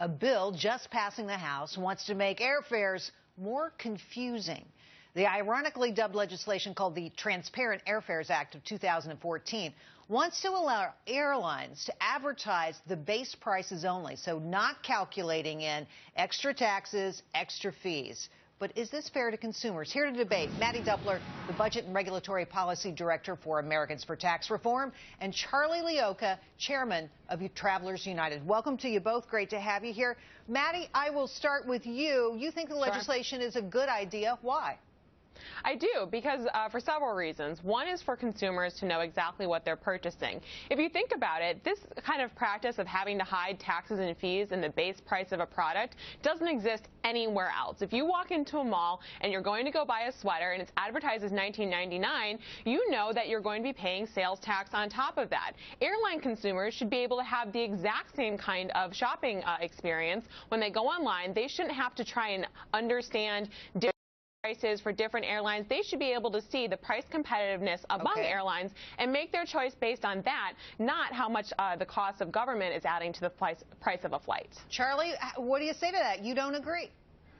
A bill just passing the House wants to make airfares more confusing. The ironically dubbed legislation called the Transparent Airfares Act of 2014 wants to allow airlines to advertise the base prices only, so not calculating in extra taxes, extra fees. But is this fair to consumers? Here to debate, Mattie Duppler, the Budget and Regulatory Policy Director for Americans for Tax Reform, and Charlie Leoka, Chairman of Travelers United. Welcome to you both. Great to have you here. Mattie, I will start with you. You think the legislation is a good idea. Why? I do, because for several reasons. One is for consumers to know exactly what they're purchasing. If you think about it, this kind of practice of having to hide taxes and fees in the base price of a product doesn't exist anywhere else. If you walk into a mall and you're going to go buy a sweater and it's advertised as $19.99, you know that you're going to be paying sales tax on top of that. Airline consumers should be able to have the exact same kind of shopping experience when they go online. They shouldn't have to try and understand different prices for different airlines. They should be able to see the price competitiveness among airlines and make their choice based on that, not how much the cost of government is adding to the price of a flight. Charlie, what do you say to that? You don't agree?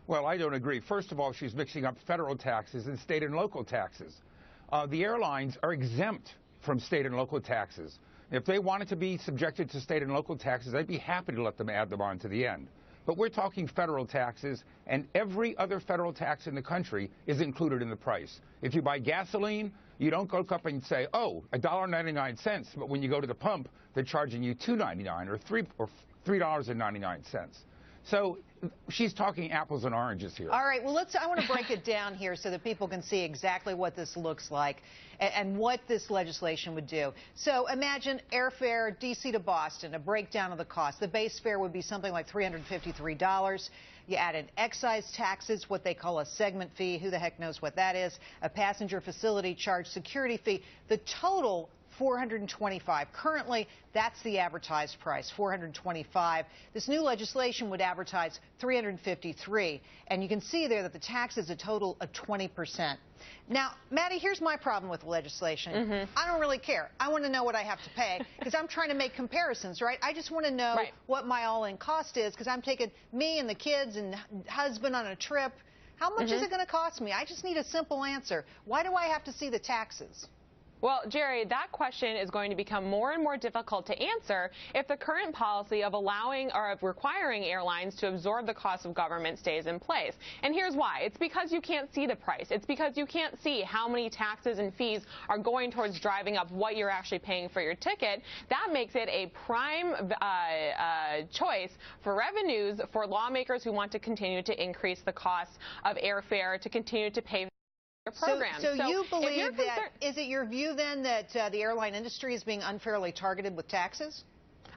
Well, I don't agree. First of all, she's mixing up federal taxes and state and local taxes. The airlines are exempt from state and local taxes. If they wanted to be subjected to state and local taxes, I'd be happy to let them add them on to the end. But we're talking federal taxes, and every other federal tax in the country is included in the price. If you buy gasoline, you don't go up and say, oh, $1.99, but when you go to the pump, they're charging you $2.99 or $3.99. So she's talking apples and oranges here. All right, well, I want to break it down here so that people can see exactly what this looks like and what this legislation would do. So imagine airfare D.C. to Boston, a breakdown of the cost. The base fare would be something like $353. You add in excise taxes, what they call a segment fee. Who the heck knows what that is? A passenger facility charge, security fee. The total $425. Currently, that's the advertised price, $425. This new legislation would advertise $353, and you can see there that the tax is a total of 20%. Now, Mattie, here's my problem with the legislation. I don't really care. I want to know what I have to pay because I'm trying to make comparisons, right? I just want to know what my all-in cost is because I'm taking me and the kids and husband on a trip. How much is it going to cost me? I just need a simple answer. Why do I have to see the taxes? Well, Jerry, that question is going to become more and more difficult to answer if the current policy of allowing or of requiring airlines to absorb the cost of government stays in place. And here's why. It's because you can't see the price. It's because you can't see how many taxes and fees are going towards driving up what you're actually paying for your ticket. That makes it a prime choice for revenues for lawmakers who want to continue to increase the cost of airfare, to continue to pay program. So you believe that, is it your view then that the airline industry is being unfairly targeted with taxes?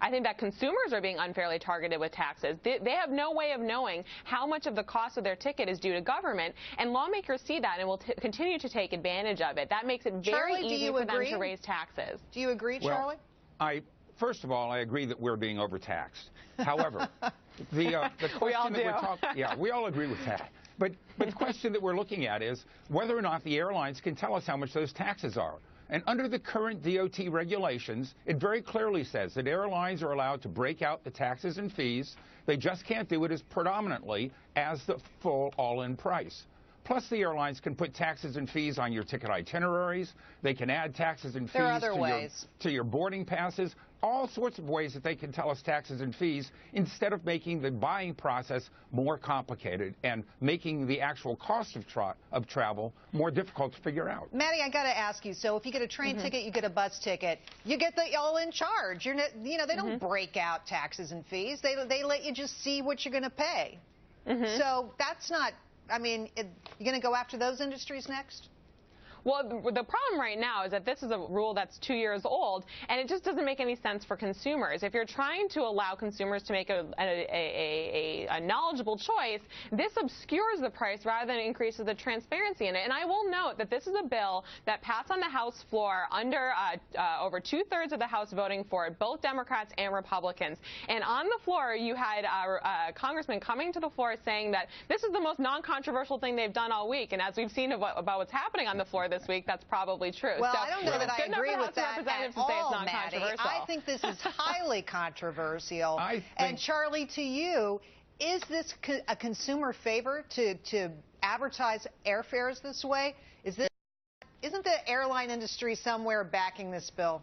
I think that consumers are being unfairly targeted with taxes. They have no way of knowing how much of the cost of their ticket is due to government, and lawmakers see that and will continue to take advantage of it. That makes it very easy for them to raise taxes. Do you agree, Charlie? Well, first of all, I agree that we're being overtaxed. However, the question we all agree with that. But the question that we're looking at is whether or not the airlines can tell us how much those taxes are. And under the current DOT regulations, it very clearly says that airlines are allowed to break out the taxes and fees. They just can't do it as predominantly as the full all-in price. Plus, the airlines can put taxes and fees on your ticket itineraries. They can add taxes and fees to your boarding passes. All sorts of ways that they can tell us taxes and fees instead of making the buying process more complicated and making the actual cost of travel more difficult to figure out. Mattie, I got to ask you, so if you get a train ticket, you get a bus ticket, you get the all-in charge. You're not, they don't break out taxes and fees. They let you just see what you're going to pay. So that's not, I mean, you're going to go after those industries next? Well, the problem right now is that this is a rule that's 2 years old, and it just doesn't make any sense for consumers. If you're trying to allow consumers to make a knowledgeable choice, this obscures the price rather than increases the transparency in it. And I will note that this is a bill that passed on the House floor under over 2/3 of the House voting for it, both Democrats and Republicans. And on the floor, you had congressmen coming to the floor saying that this is the most non-controversial thing they've done all week. And as we've seen about what's happening on the floor, this week, that's probably true. Well, so, I don't know that I agree with that at all, Mattie. I think this is highly controversial. And Charlie, to you, is this a consumer favor to advertise airfares this way? Isn't the airline industry somewhere backing this bill?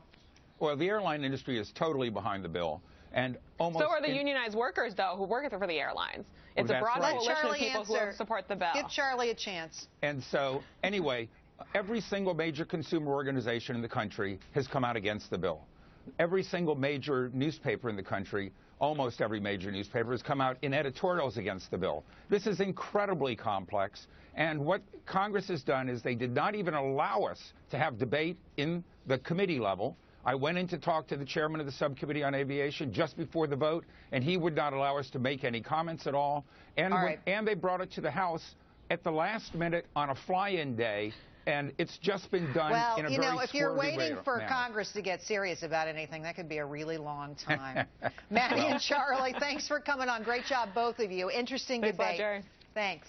Well, the airline industry is totally behind the bill. And almost so are the unionized workers, though, who work for the airlines. It's a broad coalition of people who support the bill. Give Charlie a chance. And so, anyway, every single major consumer organization in the country has come out against the bill. Every single major newspaper in the country, almost every major newspaper, has come out in editorials against the bill. This is incredibly complex. And what Congress has done is they did not even allow us to have debate in the committee level. I went in to talk to the chairman of the subcommittee on aviation just before the vote, and he would not allow us to make any comments at all. And, and they brought it to the House at the last minute on a fly-in day, and it's just been done in a very Well, if you're swervy waiting for Congress to get serious about anything, that could be a really long time. Mattie and Charlie, thanks for coming on. Great job, both of you. Interesting debate. Pleasure. Thanks.